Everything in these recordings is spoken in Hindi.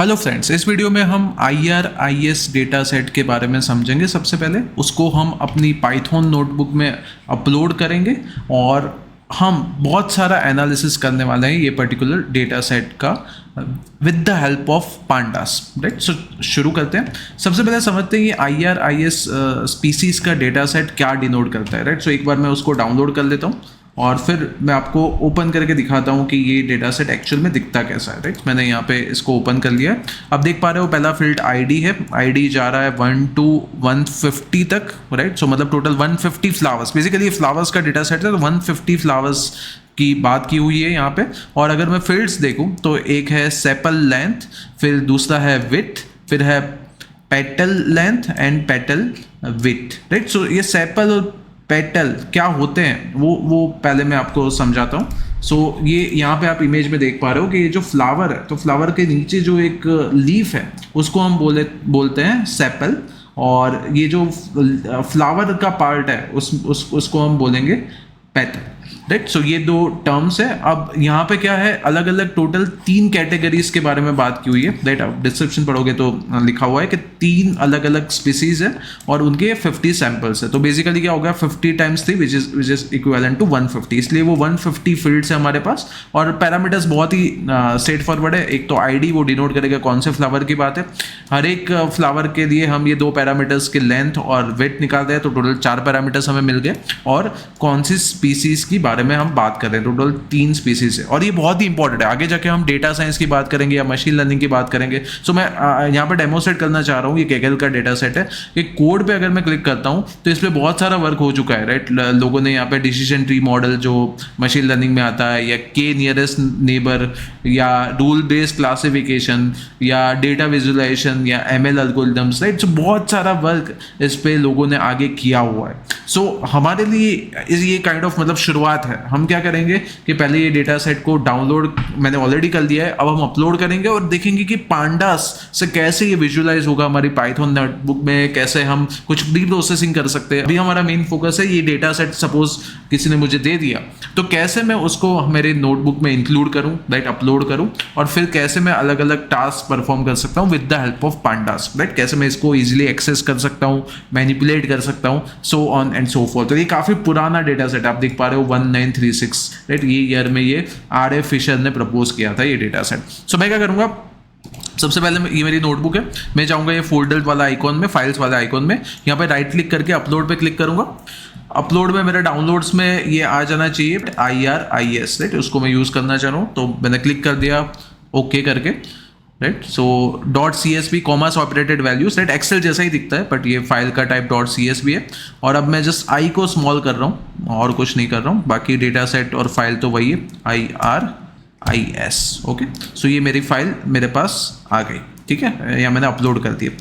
हेलो फ्रेंड्स, इस वीडियो में हम IRIS डेटा सेट के बारे में समझेंगे। सबसे पहले उसको हम अपनी पाइथन नोटबुक में अपलोड करेंगे और हम बहुत सारा एनालिसिस करने वाले हैं ये पर्टिकुलर डेटा सेट का with the help of pandas. Right, so शुरू करते हैं। सबसे पहले समझते हैं ये IRIS स्पीसीज का डेटा सेट क्या डिनोट करता है। राइट, सो एक बार मैं उसको डाउनलोड कर लेता हूँ और फिर मैं आपको ओपन करके दिखाता हूँ कि ये डेटा सेट एक्चुअल में दिखता कैसा है। राइट, मैंने यहाँ पे इसको ओपन कर लिया है। अब देख पा रहे हो पहला फील्ड आईडी है। आईडी जा रहा है 1 to 150 तक। राइट, सो मतलब टोटल 150 फ्लावर्स, बेसिकली फ्लावर्स का डेटा सेट है तो 150 फ्लावर्स की बात की हुई है यहाँ पे। और अगर मैं फील्ड्स देखूँ तो एक है सेपल लेंथ, फिर दूसरा है विड्थ, फिर है petal length and petal width. Right, so ये सेपल और पेटल क्या होते हैं वो पहले मैं आपको समझाता हूँ। सो ये यहाँ पे आप इमेज में देख पा रहे हो कि ये जो फ्लावर है तो फ्लावर के नीचे जो एक लीफ है उसको हम बोलते हैं सेपल, और ये जो फ्लावर का पार्ट है उसको हम बोलेंगे पेटल। राइट, सो ये दो टर्म्स है। अब यहाँ पे क्या है, अलग अलग टोटल 3 कैटेगरीज के बारे में बात की हुई है। राइट, आप डिस्क्रिप्शन पढ़ोगे तो लिखा हुआ है कि 3 अलग अलग स्पीसीज है और उनके 50 सैंपल्स है। तो बेसिकली क्या होगा, 50 times 3 which is equivalent to 150, इसलिए वो 150 फील्ड्स है हमारे पास। और पैरामीटर्स बहुत ही स्ट्रेट फॉरवर्ड है। एक तो आईडी, वो डिनोट करेगा कौन से फ्लावर की बात है। हर एक फ्लावर के लिए हम ये 2 पैरामीटर्स के लेंथ और वेट निकालते हैं, तो टोटल 4 पैरामीटर्स हमें मिल गए। और कौन सी स्पीसीज की बारे में हम बात कर रहे हैं, टोटल 3 स्पीसीज है। और ये बहुत ही इंपॉर्टेंट है, आगे जाके हम डेटा साइंस की बात करेंगे या मशीन लर्निंग की बात करेंगे। सो मैं यहाँ पे डेमोस्ट्रेट करना चाह रहा हूँ, ये केगल का डेटा सेट है। ये कोड पे अगर मैं क्लिक करता हूँ तो इस पर बहुत सारा वर्क हो चुका है। राइट, लोगों ने यहाँ पे डिसीजन ट्री मॉडल जो मशीन लर्निंग में आता है, या के नियरेस्ट नेबर, या रूल बेस्ड क्लासिफिकेशन, या डेटा विजुअलाइजेशन, या ML एल्गोरिथम्स। राइट, सो बहुत सारा वर्क इस पे लोगों ने आगे किया हुआ है। सो हमारे लिए ये काइंड ऑफ मतलब शुरुआत है। हम क्या करेंगे कि पहले ये डेटा सेट को डाउनलोड मैंने ऑलरेडी कर दिया है, अब हम अपलोड करेंगे और देखेंगे कि पांडास से कैसे ये विजुअलाइज होगा हमारी पाइथन नोटबुक में, कैसे हम कुछ प्री प्रोसेसिंग कर सकते हैं। अभी हमारा मेन फोकस है ये डेटा सेट सपोज किसी ने मुझे दे दिया तो कैसे मैं उसको मेरे नोटबुक में इंक्लूड करूं, राइट, अपलोड करूं, और फिर कैसे मैं अलग अलग टास्क परफॉर्म कर सकता हूं with the help of pandas. Right, कैसे मैं इसको इजीली एक्सेस कर सकता हूं, मैनिपुलेट कर सकता हूं, so on and so fourth. तो ये काफी पुराना डेटा सेट आप देख पा रहे हो, 1936। राइट, ये ईयर में ये RA फिशर ने प्रपोज किया था ये डेटा सेट। सो मैं क्या करूंगा, सबसे पहले ये मेरी नोटबुक है, मैं जाऊंगा ये फोल्डर वाला आइकॉन में, फाइल्स वाला आइकॉन में, यहाँ पे राइट क्लिक करके अपलोड पे क्लिक करूंगा। अपलोड में मेरे डाउनलोड्स में ये आ जाना चाहिए IRIS। राइट, उसको मैं यूज करना चाह रहा हूँ तो मैंने क्लिक कर दिया ओके करके। Right, so .csv comma operated values. Right, excel जैसा ही दिखता है बट ये फाइल का टाइप .csv है। और अब मैं जस्ट आई को स्मॉल कर रहा हूँ और कुछ नहीं कर रहा हूँ, बाकी डेटा सेट और फाइल तो वही है, IRIS। ओके, सो ये मेरी फाइल मेरे पास आ गई। ठीक है, या मैंने अपलोड कर दिया।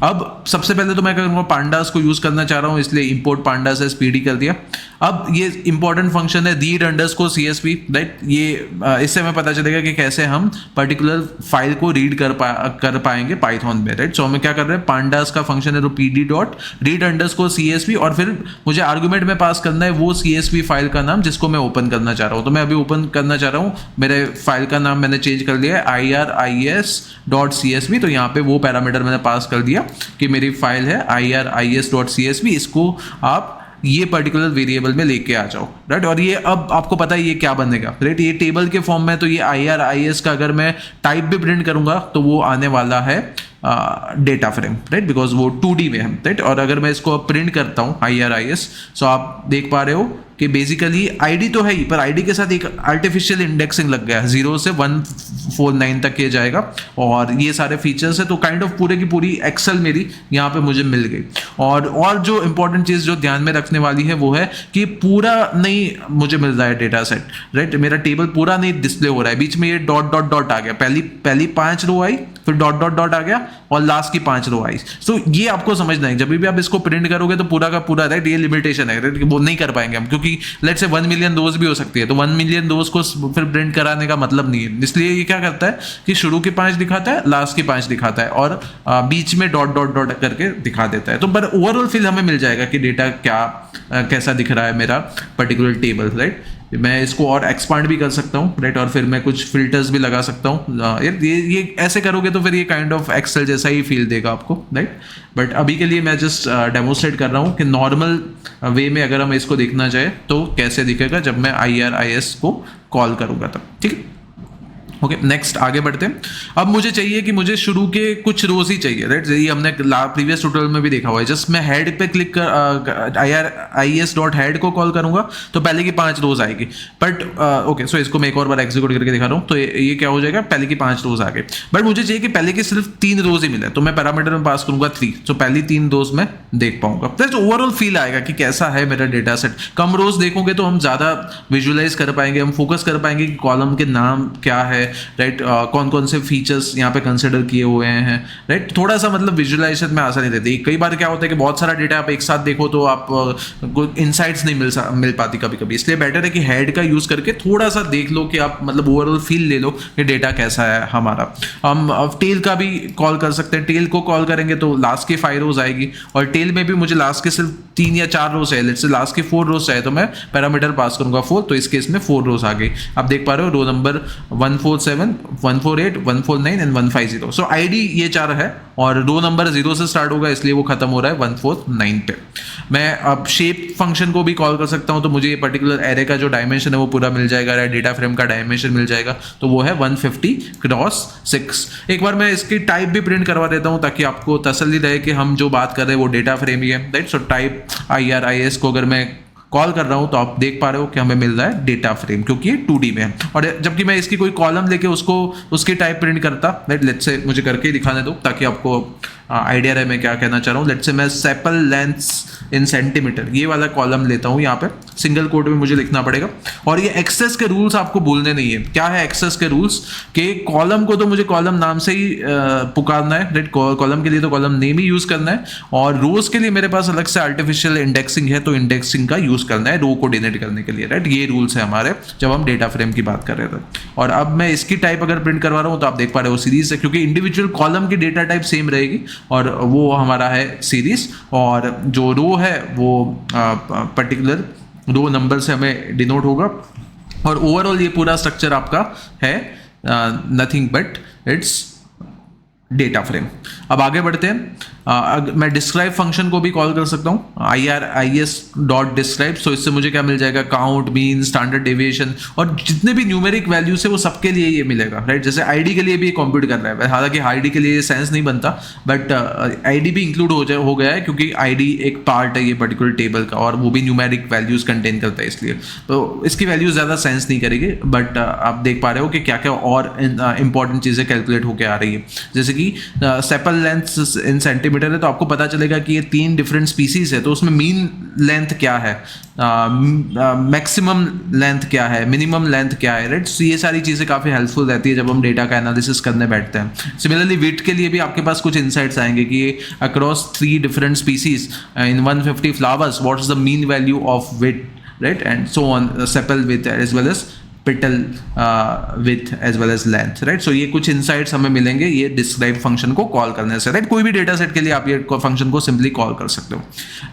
अब सबसे पहले तो मैं करूँगा पांडास को यूज़ करना चाह रहा हूँ, इसलिए इंपोर्ट पांडास एज PD कर दिया। अब ये इंपॉर्टेंट फंक्शन है read_csv। राइट, ये इससे हमें पता चलेगा कि कैसे हम पर्टिकुलर फाइल को रीड कर पाएंगे पाइथन में। राइट, सो हमें क्या कर रहे हैं, पांडास का फंक्शन है तो PD.read_csv, और फिर मुझे आर्गुमेंट में पास करना है वो CSV फाइल का नाम जिसको मैं ओपन करना चाह रहा हूँ। तो मैं अभी ओपन करना चाह रहा हूँ, मेरे फाइल का नाम मैंने चेंज कर लिया है IRIS.csv। तो यहाँ पे वो पैरामीटर मैंने पास कर दिया कि मेरी फाइल है IRIS.csv, इसको आप ये पर्टिकुलर वेरिएबल में लेके आ जाओ। राइट, और ये अब आपको पता है ये क्या बनेगा। राइट, ये टेबल के फॉर्म में, तो ये IRIS का अगर मैं टाइप भी प्रिंट करूंगा तो वो आने वाला है डेटा फ्रेम। राइट, बिकॉज वो 2D में है। राइट, और अगर मैं इसको प्रिंट करता हूँ IRIS, सो आप देख पा रहे हो कि बेसिकली आईडी तो है ही, पर आईडी के साथ एक आर्टिफिशियल इंडेक्सिंग लग गया है, 0 से 149 तक ये जाएगा। और ये सारे फीचर्स है, तो काइंड ऑफ पूरे की पूरी एक्सेल मेरी यहाँ पे मुझे मिल गई। और जो इंपॉर्टेंट चीज़ जो ध्यान में रखने वाली है वो है कि पूरा नहीं मुझे मिल रहा है डेटा सेट। राइट, मेरा टेबल पूरा नहीं डिस्प्ले हो रहा है, बीच में ये डॉट डॉट डॉट आ गया, पहली 5 रो आई, फिर डॉट डॉट डॉट आ गया और लास्ट की 5 रो आई। सो ये आपको समझना है, जब भी आप इसको प्रिंट करोगे तो पूरा का पूरा, राइट, ये लिमिटेशन है। राइट, वो नहीं कर पाएंगे हम, क्योंकि लेट्स से 1 मिलियन रोज भी हो सकती है, तो 1 मिलियन रोज को फिर प्रिंट कराने का मतलब नहीं है। इसलिए ये क्या करता है कि शुरू की 5 दिखाता है, लास्ट की 5 दिखाता है, और बीच में डॉट डॉट डॉट करके दिखा देता है। तो पर ओवरऑल फील हमें मिल जाएगा कि डेटा कैसा दिख रहा है मेरा पर्टिकुलर टेबल। राइट, मैं इसको और एक्सपांड भी कर सकता हूँ, राइट, और फिर मैं कुछ फिल्टर्स भी लगा सकता हूँ। यार ये ऐसे करोगे तो फिर ये काइंड ऑफ एक्सेल जैसा ही फील देगा आपको, राइट। बट अभी के लिए मैं जस्ट डेमोस्ट्रेट कर रहा हूँ कि नॉर्मल वे में अगर हम इसको देखना चाहे तो कैसे दिखेगा जब मैं IRIS को कॉल करूँगा तब, ठीक है। ओके, नेक्स्ट आगे बढ़ते हैं। अब मुझे चाहिए कि मुझे शुरू के कुछ रोज ही चाहिए, राइट। ये हमने प्रीवियस ट्यूटोरियल में भी देखा हुआ है। जस्ट मैं हेड पे क्लिक कर IRIS.head को कॉल करूंगा तो पहले की 5 रोज आएगी। बट ओके, सो इसको मैं एक और बार एग्जीक्यूट करके दिखा रहा हूँ। तो ये क्या हो जाएगा, पहले की 5 रोज आ गए। बट मुझे चाहिए कि पहले की सिर्फ 3 रोज ही मिले, तो मैं पैरामीटर में पास करूंगा 3, तो पहली 3 रोज में देख पाऊंगा। तो ओवरऑल फील आएगा कि कैसा है मेरा डेटा सेट। कम रोज देखोगे तो हम ज्यादा विजुअलाइज कर पाएंगे, हम फोकस कर पाएंगे कि कॉलम के नाम क्या है, राइट, कौन कौन से फीचर्स यहाँ पे कंसिडर किए हुए हैं, राइट। थोड़ा सा मतलब विजुअलाइजेशन में आसानी रहती है। कई बार क्या होता है कि बहुत सारा डेटा आप एक साथ देखो तो आप इनसाइट्स नहीं मिल पाती कभी कभी। इसलिए बेटर है कि हेड का यूज करके थोड़ा सा देख लो कि आप मतलब ओवरऑल फील ले लो कि डेटा कैसा है हमारा। हम टेल का भी कॉल कर सकते हैं। टेल को कॉल करेंगे तो लास्ट की 5 रोज आएगी, और टेल में भी मुझे लास्ट के सिर्फ 3 या 4 रोज है, लेट्स से लास्ट की 4 रोज है, तो मैं पैरामीटर पास करूंगा 4, तो इस केस में 4 रोज आ गई। आप देख पा रहे हो row number 147, 148, 149 and 150। So ID ये 4 है, और रो नंबर 0 से स्टार्ट होगा इसलिए वो खत्म हो रहा है 149 पे। मैं अब शेप फंक्शन को भी कॉल कर सकता हूं, तो मुझे ये पर्टिकुलर एरे का जो डायमेंशन है वो पूरा मिल जाएगा, डेटा फ्रेम का डायमेंशन मिल जाएगा, तो वो है 150x6। एक बार मैं इसकी टाइप भी प्रिंट करवा देता हूं ताकि आपको तसल्ली रहे कि हम जो बात कर रहे हैं वो डेटा फ्रेम ही है, राइट। सो टाइप IRIS को अगर मैं कॉल कर रहा हूं तो आप देख पा रहे हो कि हमें मिल रहा है डेटा फ्रेम, क्योंकि ये 2D में है। और जबकि मैं इसकी कोई कॉलम लेके उसकी टाइप प्रिंट करता, राइट, लेट्स से मुझे करके दिखाने दो ताकि आपको आइडिया रहे मैं क्या कहना चाह रहा हूँ। लेट्स से मैं सेपल लेंथ्स इन सेंटीमीटर ये वाला कॉलम लेता हूँ, यहाँ पे सिंगल कोट में मुझे लिखना पड़ेगा। और ये एक्सेस के रूल्स आपको भूलने नहीं है। क्या है एक्सेस के रूल्स? के कॉलम को तो मुझे कॉलम नाम से ही पुकारना है, राइट। कॉलम के लिए तो कॉलम नेम ही यूज करना है, और रोज के लिए मेरे पास अलग से आर्टिफिशियल इंडेक्सिंग है, तो इंडेक्सिंग का यूज करना है रो को डिलीट करने के लिए, राइट। ये रूल्स है हमारे जब हम डेटा फ्रेम की बात कर रहे थे। और अब मैं इसकी टाइप अगर प्रिंट करवा रहा हूँ तो आप देख पा रहे हो सीरीज है, क्योंकि इंडिविजुअल कॉलम की डेटा टाइप सेम रहेगी, और वो हमारा है सीरीज। और जो रो है वो पर्टिकुलर रो नंबर से हमें डिनोट होगा। और ओवरऑल ये पूरा स्ट्रक्चर आपका है nothing but it's data frame. अब आगे बढ़ते हैं। मैं डिस्क्राइब फंक्शन को भी कॉल कर सकता हूँ, IRIS.describe। सो इससे मुझे क्या मिल जाएगा, काउंट, मीन, स्टैंडर्ड डेविएशन, और जितने भी न्यूमेरिक वैल्यूज है वो सबके लिए ये मिलेगा, राइट। जैसे आईडी के लिए भी कंप्यूट कर रहा है, हालांकि आईडी के लिए ये सेंस नहीं बनता, बट आईडी भी इंक्लूड हो गया है, क्योंकि आईडी एक पार्ट है ये पर्टिकुलर टेबल का, और वो भी न्यूमेरिक वैल्यूज कंटेन करता है, इसलिए तो इसकी वैल्यूज ज़्यादा सेंस नहीं करेगी। बट आप देख पा रहे हो कि क्या क्या और इंपॉर्टेंट चीज़ें कैलकुलेट होकर आ रही है। जैसे कि सेपल लेंथ इन सेंटीमीटर है, तो आपको पता चलेगा कि ये 3 डिफरेंट स्पीसीज है, तो उसमें मीन लेंथ क्या है, मैक्सिमम लेंथ क्या है, मिनिमम लेंथ क्या है, राइट। so ये सारी चीज़ें काफ़ी हेल्पफुल रहती है जब हम डेटा का एनालिसिस करने बैठते हैं। सिमिलरली विड्थ के लिए भी आपके पास कुछ इनसाइट्स आएंगे कि across 3 different species in 150 flowers what is the mean value of width, right, and so on, sepal width as well as petal width as well as length, right। so ये कुछ insights हमें मिलेंगे ये describe फंक्शन को कॉल करने से, right। कोई भी डेटा सेट के लिए आप ये फंक्शन को सिंपली कॉल कर सकते हो।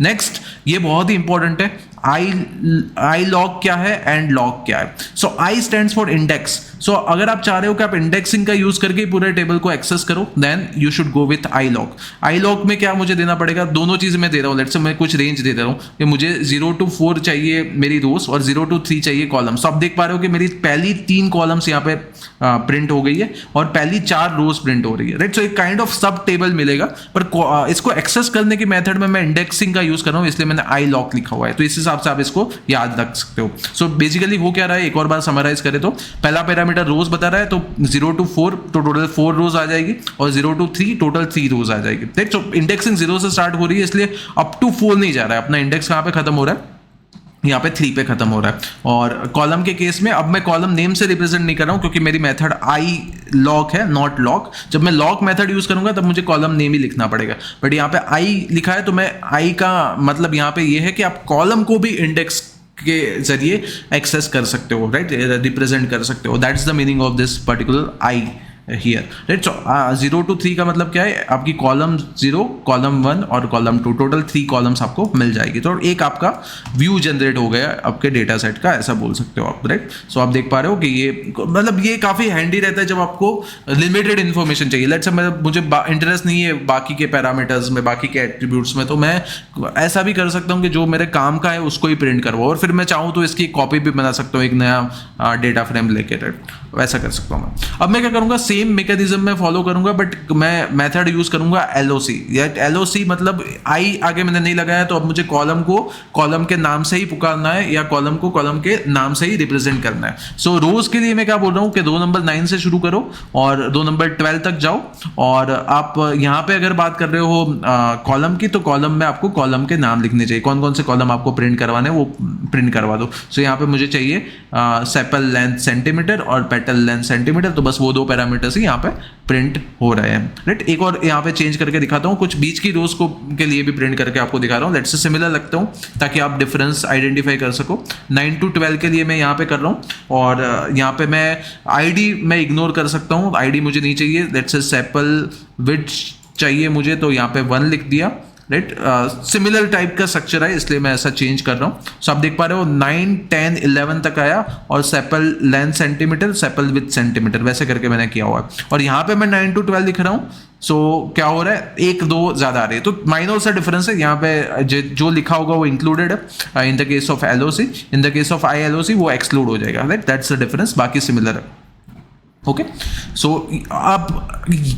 नेक्स्ट, ये बहुत ही इंपॉर्टेंट है, आई लॉग क्या है एंड लॉग क्या है। सो आई स्टैंड्स फॉर इंडेक्स। सो अगर आप चाह रहे हो कि आप इंडेक्सिंग का यूज करके पूरे टेबल को एक्सेस करो, then you should go with iloc. Iloc में क्या मुझे देना पड़ेगा, दोनों चीज मैं दे रहा हूँ। लेट्स से मैं कुछ रेंज दे रहा हूँ कि मुझे 0 to 4 चाहिए मेरी रोज और 0 to 3 चाहिए कॉलम। सो आप देख पा रहे हो कि मेरी पहली 3 कॉलम्स यहाँ पे प्रिंट हो गई है और पहली 4 रोज प्रिंट हो रही है, राइट। सो एक काइंड ऑफ सब टेबल मिलेगा, पर इसको एक्सेस करने की मेथड में मैं इंडेक्सिंग का यूज कर रहा हूँ, इसलिए मैंने आई लॉग लिखा हुआ है। तो इस हिसाब से आप इसको याद रख सकते हो। सो बेसिकली वो क्या रहा है, एक और बार समराइज करें तो पहला पैरामीटर रोज बता रहा है, तो 0 to 4 तो टोटल 4 रोज आ जाएगी, और 0 to 3 टोटल 3 रोज आ जाएगी, ठीक। तो इंडेक्सिंग 0 से स्टार्ट हो रही है, इसलिए अप टू 4 नहीं जा रहा है। अपना इंडेक्स कहाँ पे खत्म हो रहा है, यहाँ पे 3 पे खत्म हो रहा है। और कॉलम के केस में अब मैं कॉलम नेम से रिप्रेजेंट नहीं कर रहा हूँ, क्योंकि मेरी मेथड आई लॉग है, नॉट लॉग। जब मैं लॉग मेथड यूज करूंगा तब मुझे कॉलम नेम ही लिखना पड़ेगा, बट यहाँ पे आई लिखा है, तो मैं आई का मतलब यहाँ पे ये है कि आप कॉलम को भी इंडेक्स के जरिए एक्सेस कर सकते हो, राइट, रिप्रेजेंट कर सकते हो। That is the meaning of this particular I hear, right. So 0 to 3 का मतलब क्या है, आपकी कॉलम 0, कॉलम 1 और कॉलम 2, टोटल 3 कॉलम्स आपको मिल जाएगी। तो एक आपका व्यू जनरेट हो गया आपके डेटा सेट का, ऐसा बोल सकते हो आप, राइट। सो आप देख पा रहे हो कि ये मतलब ये काफ़ी हैंडी रहता है जब आपको लिमिटेड इन्फॉर्मेशन चाहिए। लेट्स से मुझे इंटरेस्ट नहीं है बाकी के पैरामीटर्स में, बाकी के एट्रीब्यूट्स में, तो मैं ऐसा भी कर सकता हूँ कि जो मेरे काम का है उसको ही प्रिंट करवाओ, और फिर मैं चाहूँ तो इसकी कॉपी भी बना सकता हूँ एक नया डेटा फ्रेम लेके, राइट। वैसा कर सकता हूँ मैं। अब मैं क्या करूँगा, सेम मैकेनिज्म में फॉलो करूँगा, बट मैं मेथड यूज करूँगा LOC। या LOC मतलब आई आगे मैंने नहीं लगाया, तो अब मुझे कॉलम को कॉलम के नाम से ही पुकारना है, या कॉलम को कॉलम के नाम से ही रिप्रेजेंट करना है। सो रोज के लिए मैं क्या बोल रहा हूँ कि रो नंबर 9 से शुरू करो और रो नंबर 12 तक जाओ, और आप यहाँ पे अगर बात कर रहे हो कॉलम की, तो कॉलम में आपको कॉलम के नाम लिखने चाहिए, कौन कौन से कॉलम आपको प्रिंट करवाने वो प्रिंट करवा दो। सो यहाँ पे मुझे चाहिए सेपल लेंथ सेंटीमीटर और पेटल लेंथ सेंटीमीटर, तो बस वो 2 पैरामीटर्स ही यहाँ पे प्रिंट हो रहे हैं, राइट। एक और यहाँ पे चेंज करके दिखाता हूँ, कुछ बीच की रोज को के लिए भी प्रिंट करके आपको दिखा रहा हूँ। लेट्स से सिमिलर लगता हूँ ताकि आप डिफरेंस आइडेंटिफाई कर सको। 9 to 12 के लिए मैं यहाँ पे कर रहा हूँ, और यहाँ पे मैं आईडी मैं इग्नोर कर सकता हूँ, आईडी मुझे नहीं चाहिए। लेट्स से सेपल विड्थ चाहिए मुझे, तो यहाँ पे 1 लिख दिया, राइट। सिमिलर टाइप का स्ट्रक्चर है इसलिए मैं ऐसा चेंज कर रहा हूँ। सो आप देख पा रहे हो 9, 10, 11 तक आया, और sepal length centimetre, sepal with centimetre, वैसे करके मैंने किया हुआ है। और यहाँ पे मैं 9 to 12 लिख रहा हूँ। सो क्या हो रहा है, 1, 2 ज्यादा आ रही है, तो माइनर सा डिफरेंस है। यहाँ पे जो लिखा होगा वो इंक्लूडेड है in the case of LOC, in the case of ILOC वो एक्सक्लूड हो जाएगा, राइट। दैट्स द डिफरेंस, बाकी सिमिलर है। ओके। सो अब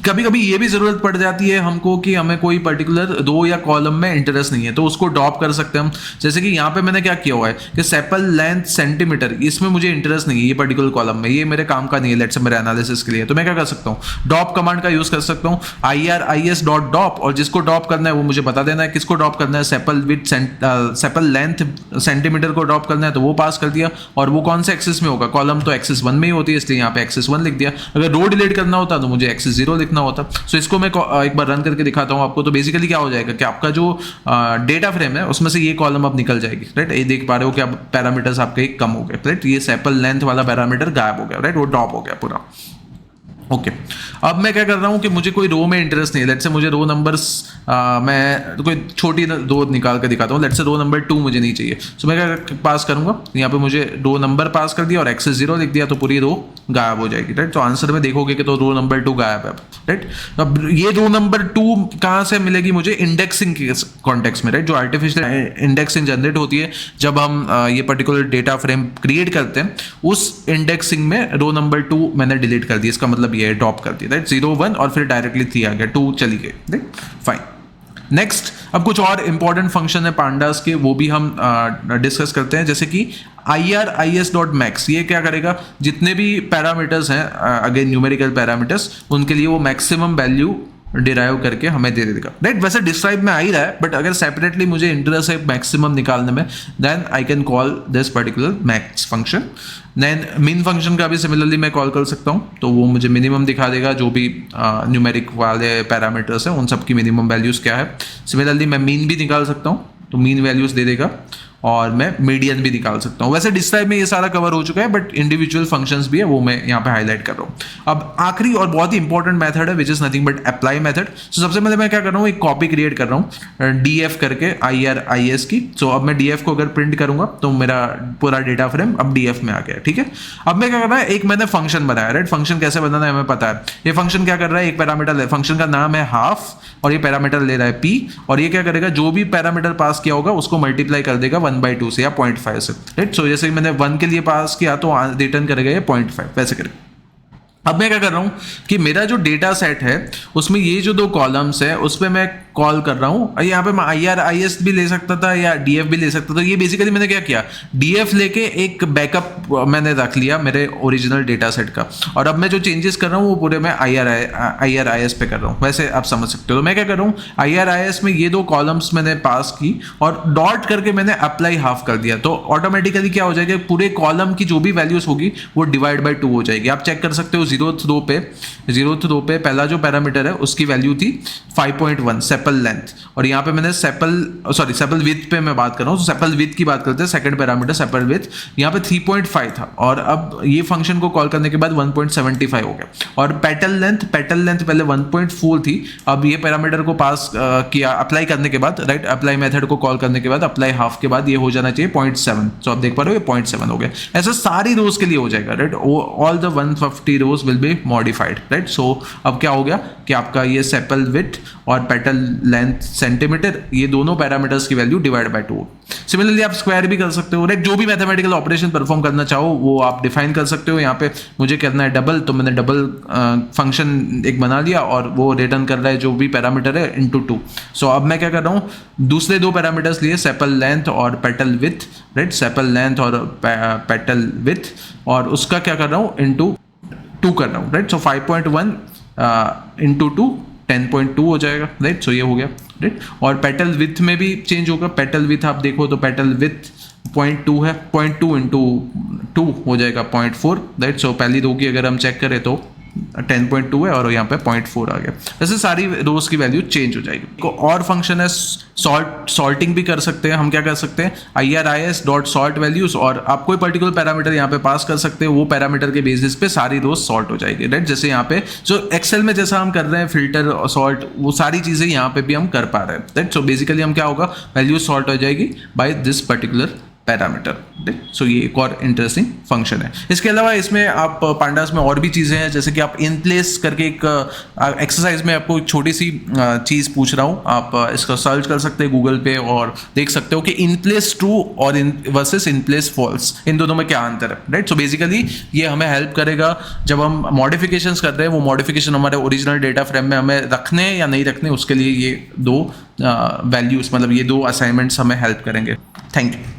कभी कभी ये भी ज़रूरत पड़ जाती है हमको कि हमें कोई पर्टिकुलर रो या कॉलम में इंटरेस्ट नहीं है, तो उसको ड्रॉप कर सकते हैं हम। जैसे कि यहाँ पे मैंने क्या किया हुआ है कि सेपल लेंथ सेंटीमीटर, इसमें मुझे इंटरेस्ट नहीं है, ये पर्टिकुलर कॉलम में, ये मेरे काम का नहीं है, लेट्स से मेरे एनालिसिस के लिए। तो मैं क्या कर सकता हूँ, ड्रॉप कमांड का यूज़ कर सकता हूँ, IRIS.drop, और जिसको ड्रॉप करना है वो मुझे बता देना है किसको ड्रॉप करना है। सेपल लेंथ सेंटीमीटर को ड्रॉप करना है, तो वो पास कर दिया, और वो कौन से एक्सिस में होगा, कॉलम तो एक्सिस 1 में ही होती है, इसलिए यहाँ पे एक्सिस 1 लिख दिया। अगर रो डिलीट करना होता तो मुझे एक्सिस 0 लिखना होता। सो इसको मैं एक बार रन करके दिखाता हूँ आपको। तो बेसिकली क्या हो जाएगा कि आपका जो डेटा फ्रेम है उसमें से ये कॉलम अब निकल जाएगी, राइट। ये देख पा रहे हो कि अब पैरामीटर्स आपके कम हो गए, राइट। ये सेपल लेंथ वाला पैरामीटर गायब हो गया, राइट, वो ड्रॉप हो गया पूरा। ओके। अब मैं क्या कर रहा हूँ कि मुझे कोई रो में इंटरेस्ट नहीं है। लेट्स से मुझे रो नंबर्स मैं कोई छोटी रो निकाल कर दिखाता हूँ। लेट्स से रो नंबर 2 मुझे नहीं चाहिए। सो मैं क्या पास करूँगा, यहाँ पे मुझे रो नंबर पास कर दिया और एक्सेस 0 लिख दिया, तो पूरी रो गायब हो जाएगी, राइट। तो आंसर में देखोगे कि तो रो नंबर 2 गायब है, राइट। अब ये रो नंबर 2 कहाँ से मिलेगी मुझे, इंडेक्सिंग के कॉन्टेक्स्ट में, राइट। जो आर्टिफिशियल इंडेक्सिंग जनरेट होती है जब हम ये पर्टिकुलर डेटा फ्रेम क्रिएट करते हैं, उस इंडेक्सिंग में रो नंबर 2 मैंने डिलीट कर दिया। इसका मतलब ये ड्रॉप कर दिया, राइट। 0, 1 और फिर डायरेक्टली 3 आ गया, 2 चली गई, राइट। फाइन। नेक्स्ट, अब कुछ और इंपॉर्टेंट फंक्शन है पांडास के, वो भी हम डिस्कस करते हैं। जैसे कि IRIS.max, ये क्या करेगा, जितने भी पैरामीटर्स हैं अगेन न्यूमेरिकल पैरामीटर्स, उनके लिए वो मैक्सिमम वैल्यू डिराइव करके हमें दे देगा, राइट। वैसे डिस्क्राइब में आ ही रहा है, बट अगर सेपरेटली मुझे इंटरेस्ट है मैक्सिमम निकालने में, then I can call this particular max function. Then min function का भी सिमिलरली मैं कॉल कर सकता हूँ, तो वो मुझे मिनिमम दिखा देगा, जो भी न्यूमेरिक वाले पैरामीटर्स हैं उन सब की मिनिमम वैल्यूज़ क्या है। सिमिलरली मैं मीन भी निकाल सकता हूँ, तो मीन वैल्यूज़ दे देगा, और मैं मीडियन भी निकाल सकता हूँ। वैसे डिस्क्राइब में ये सारा कवर हो चुका है, बट इंडिविजुअल फंक्शंस भी है, वो मैं यहाँ पे हाईलाइट कर रहा हूँ। अब आखिरी और बहुत ही इंपॉर्टेंट मेथड है, which is nothing but apply method. So सबसे पहले मैं क्या कर रहा हूँ, एक कॉपी क्रिएट कर रहा हूँ DF करके IRIS की। सो अब मैं DF को अगर प्रिंट करूंगा तो मेरा पूरा डेटा फ्रेम अब DF में आ गया, ठीक है। अब मैं क्या करना है, एक मैंने फंक्शन बनाया, राइट। फंक्शन कैसे बनाना है हमें पता है। ये फंक्शन क्या कर रहा है, एक पैरामीटर है, फंक्शन का नाम है हाफ, और ये पैरामीटर ले रहा है P, और ये क्या करेगा, जो भी पैरामीटर पास किया होगा उसको मल्टीप्लाई कर देगा 1/2 से या 0.5 से, राइट। सो जैसे मैंने 1 के लिए पास किया तो रिटर्न करेगा ये 0.5, वैसे करेगा। अब मैं क्या कर रहा हूँ कि मेरा जो डेटा सेट है उसमें ये जो 2 कॉलम्स है उस पर मैं कॉल कर रहा हूँ। यहाँ पे मैं IRIS भी ले सकता था या DF भी ले सकता था। ये बेसिकली मैंने क्या किया, DF लेके एक बैकअप मैंने रख लिया मेरे ओरिजिनल डेटा सेट का, और अब मैं जो चेंजेस कर रहा हूँ वो पूरे मैं IRIS पे कर रहा हूँ, वैसे आप समझ सकते हो। तो मैं क्या कर रहा हूँ, IRIS में ये 2 कॉलम्स मैंने पास की और डॉट करके मैंने अप्लाई हाफ कर दिया, तो ऑटोमेटिकली क्या हो जाएगा, पूरे कॉलम की जो भी वैल्यूज होगी वो डिवाइड बाई 2 हो जाएगी। आप चेक कर सकते हो 0th रो पे पहला जो पैरामीटर है उसकी वैल्यू थी 5.1, सेपल लेंथ, और यहाँ पे मैंने सेपल विथ पे मैं बात कर रहा हूँ, तो सेपल विथ की बात करते हैं, सेकंड पैरामीटर सेपल विथ यहाँ पे 3.5 था, और अब ये फंक्शन को कॉल करने के बाद 1.75 हो गया। और पेटल लेंथ पहले 1.4 थी, अब ये पैरामीटर को पास किया अप्लाई करने के बाद, राइट, अप्लाई मेथड को कॉल करने के बाद, अप्लाई हाफ के बाद ये हो जाना चाहिए 0.7। तो आप देख पा रहे हो ये 0.7 हो गया। ऐसा सारी रोज के लिए हो जाएगा, right, all the 150 rows will be modified, right. So अब क्या हो गया कि आपका ये सेपल विथ और पेटल लेंथ सेंटीमीटर, ये दोनों पैरामीटर्स की वैल्यू डिवाइड बाय 2। सिमिलरली आप स्क्वायर भी कर सकते हो, राइट, जो भी मैथमेटिकल ऑपरेशन परफॉर्म करना चाहो वो आप डिफाइन कर सकते हो। यहाँ पे मुझे करना है डबल, तो मैंने डबल फंक्शन एक बना लिया और वो रिटर्न कर रहा है जो भी पैरामीटर है इनटू 2। सो अब मैं क्या कर रहा हूँ, दूसरे दो पैरामीटर्स लिए सेपल लेंथ और petal with, right, sepal length और पेटल विथ, और उसका क्या कर रहा हूँ इनटू 2 कर रहा हूँ, राइट। सो 5.1 इंटू 2 10.2 हो जाएगा, राइट। सो ये हो गया, राइट। और पेटल विथ में भी चेंज होगा, पेटल विथ आप देखो तो पेटल विथ 0.2 है, 0.2 इंटू 2 हो जाएगा 0.4, राइट। सो पहली रो की अगर हम चेक करें तो 10.2 है और यहाँ पे 0.4 आ गया। ऐसे सारी रोज की वैल्यू चेंज हो जाएगी। को और फंक्शन है सॉल्टिंग भी कर सकते हैं हम। क्या कर सकते हैं, IRIS डॉट सॉल्ट वैल्यूज, और आप कोई पर्टिकुलर पैरामीटर यहाँ पे पास कर सकते हो, वो पैरामीटर के बेसिस पे सारी रोज सॉल्ट हो जाएगी, राइट। जैसे यहाँ पे जो एक्सेल में जैसा हम कर रहे हैं फिल्टर और सॉल्ट, वो सारी चीजें यहाँ पे भी हम कर पा रहे हैं, राइट। सो बेसिकली हम क्या होगा, वैल्यू सॉल्ट हो जाएगी by this particular parameter, right. So ये एक और इंटरेस्टिंग फंक्शन है। इसके अलावा इसमें आप पांडास में और भी चीज़ें हैं, जैसे कि आप इन प्लेस करके एक एक्सरसाइज में आपको एक छोटी सी चीज़ पूछ रहा हूँ, आप इसका सर्च कर सकते हैं गूगल पे और देख सकते हो कि इन प्लेस ट्रू और वर्सेस इन प्लेस फॉल्स, इन दोनों में क्या अंतर है, राइट। सो बेसिकली ये हमें हेल्प करेगा जब हम मॉडिफिकेशंस कर रहे हैं, वो मॉडिफिकेशन हमारे ओरिजिनल डेटा फ्रेम में हमें रखने या नहीं रखने, उसके लिए ये दो वैल्यूज, मतलब ये दो असाइनमेंट्स हमें हेल्प करेंगे। Thank you.